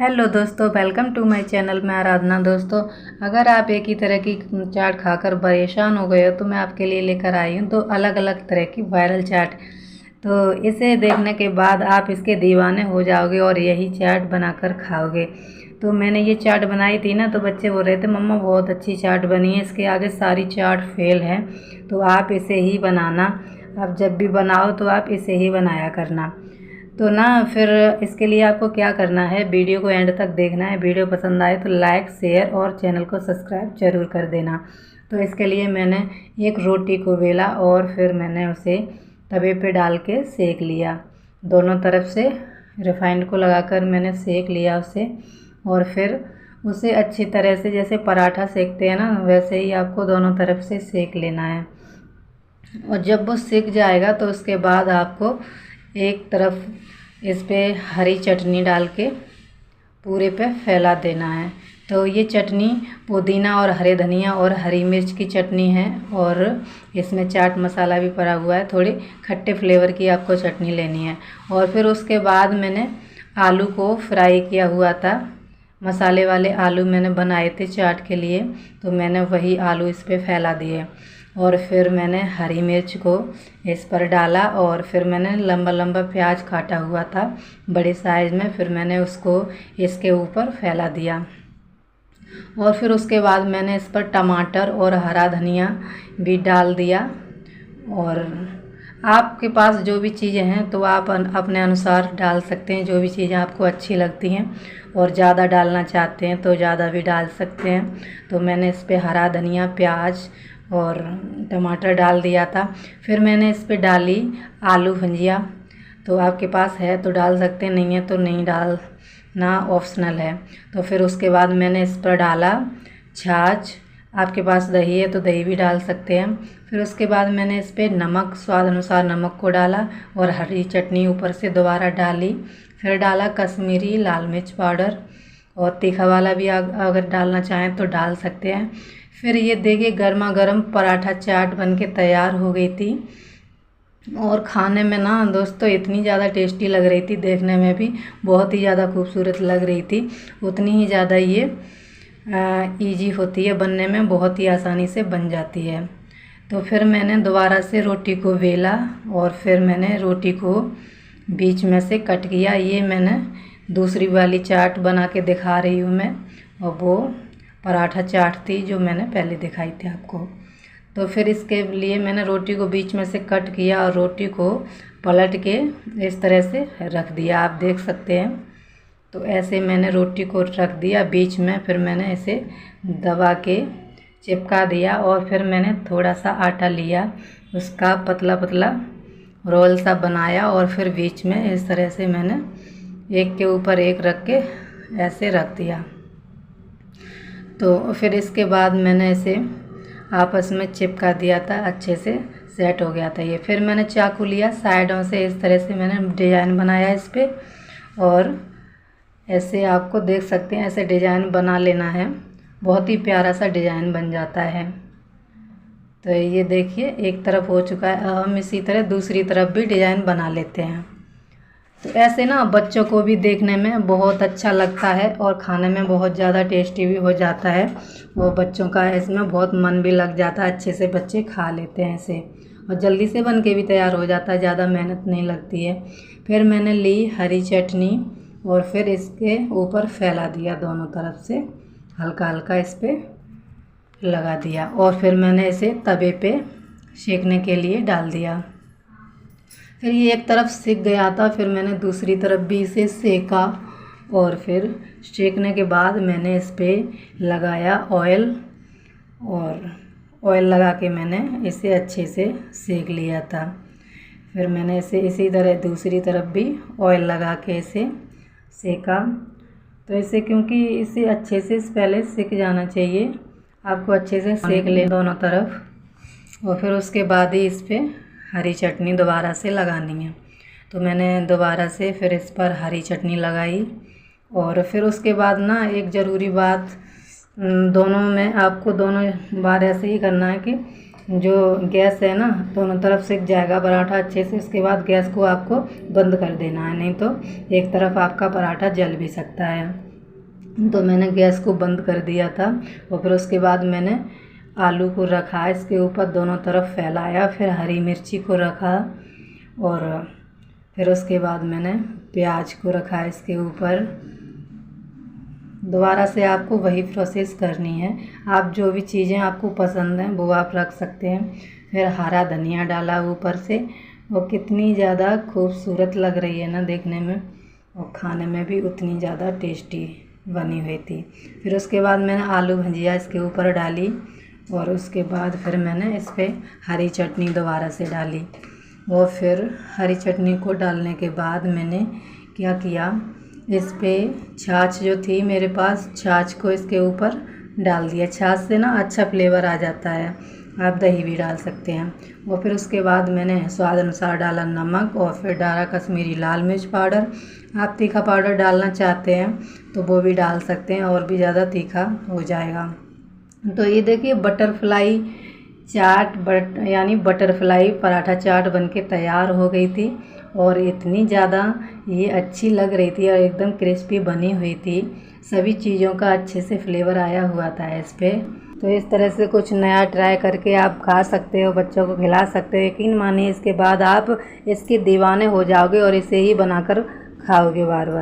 Hello दोस्तों, welcome to my channel. मैं आराधना। दोस्तों, अगर आप एक ही तरह की चाट खाकर परेशान हो गए हो तो मैं आपके लिए लेकर आई हूँ दो अलग अलग तरह की वायरल चाट। तो इसे देखने के बाद आप इसके दीवाने हो जाओगे और यही चाट बनाकर खाओगे। तो मैंने ये चाट बनाई थी ना, तो बच्चे बोल रहे थे मम्मा बहुत अच्छी चाट बनी है, इसके आगे सारी चाट फेल है। तो आप इसे ही बनाना, आप जब भी बनाओ तो आप इसे ही बनाया करना। तो ना फिर इसके लिए आपको क्या करना है, वीडियो को एंड तक देखना है। वीडियो पसंद आए तो लाइक, शेयर और चैनल को सब्सक्राइब जरूर कर देना। तो इसके लिए मैंने एक रोटी को बेला और फिर मैंने उसे तवे पे डाल के सेक लिया। दोनों तरफ से रिफाइंड को लगाकर मैंने सेक लिया उसे, और फिर उसे अच्छी तरह से जैसे पराठा सेकते हैं ना, वैसे ही आपको दोनों तरफ से सेक लेना है। और जब वो सिक जाएगा तो उसके बाद आपको एक तरफ इस पे हरी चटनी डाल के पूरे पे फैला देना है। तो ये चटनी पुदीना और हरे धनिया और हरी मिर्च की चटनी है, और इसमें चाट मसाला भी पड़ा हुआ है। थोड़ी खट्टे फ्लेवर की आपको चटनी लेनी है। और फिर उसके बाद मैंने आलू को फ्राई किया हुआ था, मसाले वाले आलू मैंने बनाए थे चाट के लिए, तो मैंने वही आलू इस पे फैला दिए। और फिर मैंने हरी मिर्च को इस पर डाला, और फिर मैंने लंबा लंबा प्याज काटा हुआ था बड़े साइज़ में, फिर मैंने उसको इसके ऊपर फैला दिया। और फिर उसके बाद मैंने इस पर टमाटर और हरा धनिया भी डाल दिया। और आपके पास जो भी चीज़ें हैं तो आप अपने अनुसार डाल सकते हैं, जो भी चीज़ें आपको अच्छी लगती हैं। और ज़्यादा डालना चाहते हैं तो ज़्यादा भी डाल सकते हैं। तो मैंने इस पर हरा धनिया, प्याज और टमाटर डाल दिया था। फिर मैंने इस पर डाली आलू भुजिया। तो आपके पास है तो डाल सकते हैं, नहीं है तो नहीं डालना, ऑप्शनल है। तो फिर उसके बाद मैंने इस पर डाला छाछ। आपके पास दही है तो दही भी डाल सकते हैं। फिर उसके बाद मैंने इस पर नमक, स्वाद अनुसार नमक को डाला, और हरी चटनी ऊपर से दोबारा डाली। फिर डाला कश्मीरी लाल मिर्च पाउडर, और तीखा वाला भी अगर डालना चाहें तो डाल सकते हैं। फिर ये देखिए गर्मा गर्म पराठा चाट बनके तैयार हो गई थी। और खाने में ना दोस्तों इतनी ज़्यादा टेस्टी लग रही थी, देखने में भी बहुत ही ज़्यादा खूबसूरत लग रही थी, उतनी ही ज़्यादा ये इजी होती है बनने में, बहुत ही आसानी से बन जाती है। तो फिर मैंने दोबारा से रोटी को बेला, और फिर मैंने रोटी को बीच में से कट किया। ये मैंने दूसरी वाली चाट बना के दिखा रही हूँ मैं, और वो पराठा चाट थी जो मैंने पहले दिखाई थी आपको। तो फिर इसके लिए मैंने रोटी को बीच में से कट किया और रोटी को पलट के इस तरह से रख दिया, आप देख सकते हैं। तो ऐसे मैंने रोटी को रख दिया बीच में, फिर मैंने इसे दबा के चिपका दिया। और फिर मैंने थोड़ा सा आटा लिया, उसका पतला पतला रोल सा बनाया, और फिर बीच में इस तरह से मैंने एक के ऊपर एक रख के ऐसे रख दिया। तो फिर इसके बाद मैंने इसे आपस में चिपका दिया था, अच्छे से सेट हो गया था ये। फिर मैंने चाकू लिया, साइडों से इस तरह से मैंने डिज़ाइन बनाया इस पर, और ऐसे आपको देख सकते हैं ऐसे डिज़ाइन बना लेना है, बहुत ही प्यारा सा डिज़ाइन बन जाता है। तो ये देखिए एक तरफ हो चुका है, हम इसी तरह दूसरी तरफ भी डिज़ाइन बना लेते हैं। तो ऐसे ना बच्चों को भी देखने में बहुत अच्छा लगता है, और खाने में बहुत ज़्यादा टेस्टी भी हो जाता है। वो बच्चों का इसमें बहुत मन भी लग जाता है, अच्छे से बच्चे खा लेते हैं इसे, और जल्दी से बन के भी तैयार हो जाता है, ज़्यादा मेहनत नहीं लगती है। फिर मैंने ली हरी चटनी, और फिर इसके ऊपर फैला दिया, दोनों तरफ से हल्का हल्का इस पर लगा दिया। और फिर मैंने इसे तवे पे सेकने के लिए डाल दिया। फिर ये एक तरफ सिक गया था, फिर मैंने दूसरी तरफ भी इसे सेका, और फिर सेकने के बाद मैंने इस पर लगाया ऑयल, और ऑयल लगा के मैंने इसे अच्छे से सेक लिया था। फिर मैंने इसे इसी तरह दूसरी तरफ भी ऑयल लगा के इसे सेका। तो इसे क्योंकि इसे अच्छे से पहले सेक जाना चाहिए, आपको अच्छे से सेक ले दोनों तरफ, और फिर उसके बाद ही इस पर हरी चटनी दोबारा से लगानी है। तो मैंने दोबारा से फिर इस पर हरी चटनी लगाई। और फिर उसके बाद ना एक ज़रूरी बात, दोनों में आपको दोनों बार ऐसे ही करना है कि जो गैस है ना दोनों तरफ सिक जाएगा पराठा अच्छे से, उसके बाद गैस को आपको बंद कर देना है, नहीं तो एक तरफ आपका पराठा जल भी सकता है। तो मैंने गैस को बंद कर दिया था और फिर उसके बाद मैंने आलू को रखा, इसके ऊपर दोनों तरफ फैलाया, फिर हरी मिर्ची को रखा और फिर उसके बाद मैंने प्याज को रखा इसके ऊपर। दोबारा से आपको वही प्रोसेस करनी है। आप जो भी चीज़ें आपको पसंद हैं वो आप रख सकते हैं। फिर हरा धनिया डाला ऊपर से, वो कितनी ज़्यादा खूबसूरत लग रही है ना देखने में, और खाने में भी उतनी ज़्यादा टेस्टी बनी हुई थी। फिर उसके बाद मैंने आलू भुजिया इसके ऊपर डाली और उसके बाद फिर मैंने इस पर हरी चटनी दोबारा से डाली। और फिर हरी चटनी को डालने के बाद मैंने क्या किया, इस पे छाछ जो थी मेरे पास, छाछ को इसके ऊपर डाल दिया। छाछ से ना अच्छा फ्लेवर आ जाता है। आप दही भी डाल सकते हैं। और फिर उसके बाद मैंने स्वाद अनुसार डाला नमक और फिर डाला कश्मीरी लाल मिर्च पाउडर। आप तीखा पाउडर डालना चाहते हैं तो वो भी डाल सकते हैं, और भी ज़्यादा तीखा हो जाएगा। तो ये देखिए बटरफ्लाई चाट यानी बटरफ्लाई पराठा चाट बनके तैयार हो गई थी, और इतनी ज़्यादा ये अच्छी लग रही थी और एकदम क्रिस्पी बनी हुई थी। सभी चीज़ों का अच्छे से फ्लेवर आया हुआ था इस पर। तो इस तरह से कुछ नया ट्राई करके आप खा सकते हो, बच्चों को खिला सकते हो। यकीन मानिए इसके बाद आप इसके दीवाने हो जाओगे और इसे ही बनाकर खाओगे बार बार।